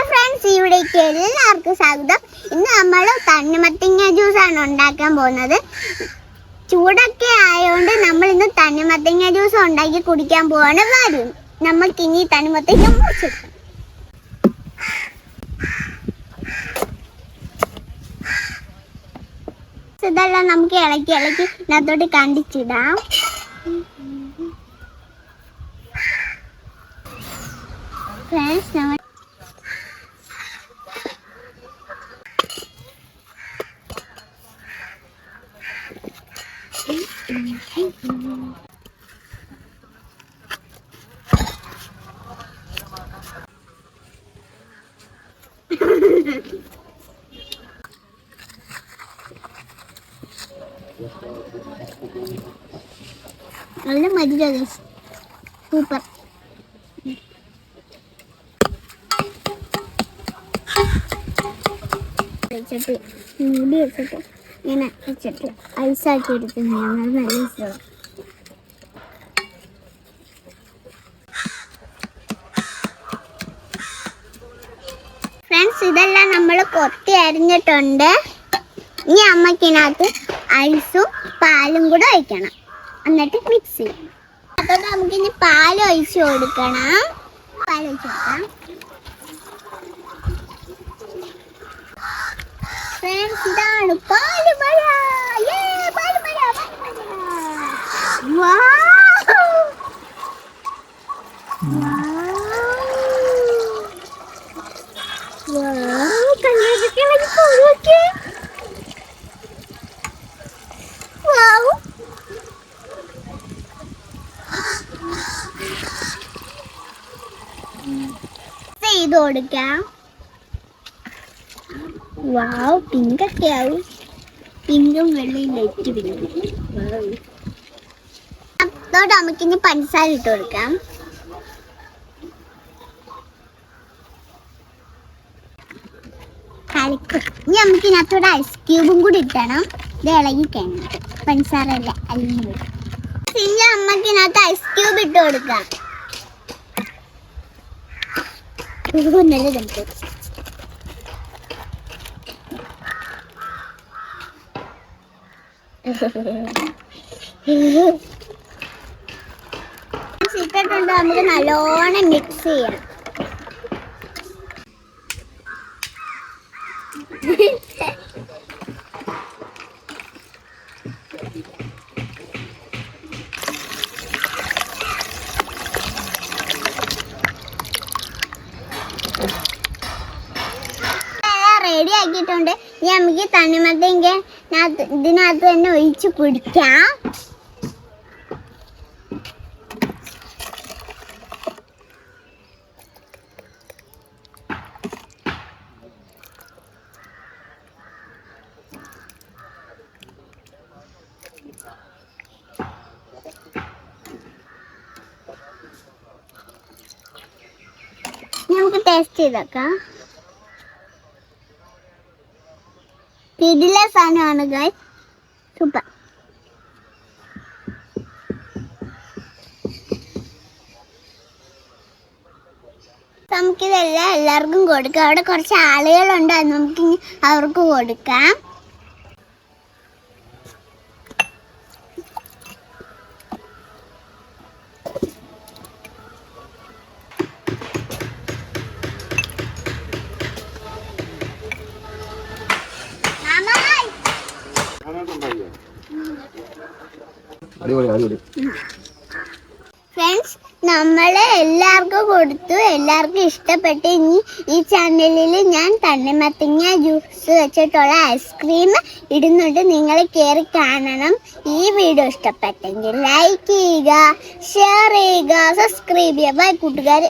Friends, ഇവിടേക്ക് എല്ലാവർക്കും സ്വാഗതം. ഇന്ന് നമ്മൾ തണ്ണിമത്തങ്ങ ജ്യൂസാണ് ഉണ്ടാക്കാൻ പോകുന്നത്. ചൂടൊക്കെ ആയതുകൊണ്ട് നമ്മൾ ഇന്ന് തണ്ണിമത്തങ്ങ ജ്യൂസ് ഉണ്ടാക്കി കുടിക്കാൻ പോവാണ്. വരും നമുക്കിനി തണ്ണിമത്തങ്ങ മുറിച്ചെടുക്കാം. ഇതെല്ലാം നമുക്ക് ഇളക്കി ഇതിനകത്തോട്ട് കണ്ടിച്ചിടാം. ഫ്രണ്ട്സ്, നമ്മൾ നല്ല മധുരം, സൂപ്പർ. വെച്ചിട്ട് മൂടി വെച്ചിട്ട് ഇങ്ങനെ വെച്ചിട്ട് ഐസാക്കി എടുക്കുന്നതാണ് നല്ല ഇഷ്ടമാണ്. ഫ്രണ്ട്സ്, ഇതെല്ലാം നമ്മൾ കൊത്തി അരിഞ്ഞിട്ടുണ്ട്. ഇനി അമ്മക്കിനകത്ത് ഐസും പാലും കൂടെ ഒഴിക്കണം, എന്നിട്ട് മിക്സ് ചെയ്യണം. അതുകൊണ്ട് നമുക്കിനി പാൽ ഒഴിച്ച് കൊടുക്കണം. പാൽ ഒഴിച്ച് കൊടുക്കാം. ഫ്രണ്ട്സ്, ഇതാണ് പാലുമഴ. പാലുമഴ. ചെയ്ത് കൊടുക്കാം. വാവ്, പിങ്കൊക്കെ ആവും. പിങ്കും വെള്ളയും ലൈറ്റ് പിങ്കും. അതോടെ നമുക്കിനി പഞ്ചസാര ഇട്ട് കൊടുക്കാം. ഇനി നമുക്ക് ഇതിനകത്തോടെ ഐസ് ക്യൂബും കൂടി ഇട്ടണം. ഇത് ഇളകി കഴിഞ്ഞിട്ട് പഞ്ചസാര അല്ല അലിഞ്ഞു വരും. ഇനി നമുക്ക് ഇതിനകത്ത് ഐസ് ക്യൂബ് ഇട്ട് കൊടുക്കാം. നല്ലതുണ്ട്. ഇട്ടിട്ടുണ്ട്. നമുക്ക് നല്ലോണം മിക്സ് ചെയ്യാം. റെഡി ആക്കിയിട്ടുണ്ട്. ഇനി നമുക്ക് തണ്ണിമത്തങ്ങ ഇതിനകത്ത് തന്നെ ഒഴിച്ച് കുടിക്കാം. നമുക്ക് ടേസ്റ്റ് ചെയ്തേക്കാം. കിടില സാധനമാണ് ഗൈസ്, സൂപ്പർ. നമുക്കിതെല്ലാം എല്ലാവർക്കും കൊടുക്കാം. അവിടെ കുറച്ച് ആളുകളുണ്ട്, നമുക്കിനി അവർക്ക് കൊടുക്കാം. ഫ്രണ്ട്സ്, നമ്മള് എല്ലാവർക്കും കൊടുത്തു, എല്ലാവർക്കും ഇഷ്ടപ്പെട്ടു. ഇനി ഈ ചാനലിൽ ഞാൻ തണ്ണിമത്തങ്ങ ജ്യൂസ് വെച്ചിട്ടുള്ള ഐസ്ക്രീം ഇടുന്നുണ്ട്. നിങ്ങൾ കയറി കാണണം. ഈ വീഡിയോ ഇഷ്ടപ്പെട്ടെങ്കിൽ ലൈക്ക് ചെയ്യുക, ഷെയർ ചെയ്യുക, സബ്സ്ക്രൈബ് ചെയ്യുക. ബൈ കൂട്ടുകാർ.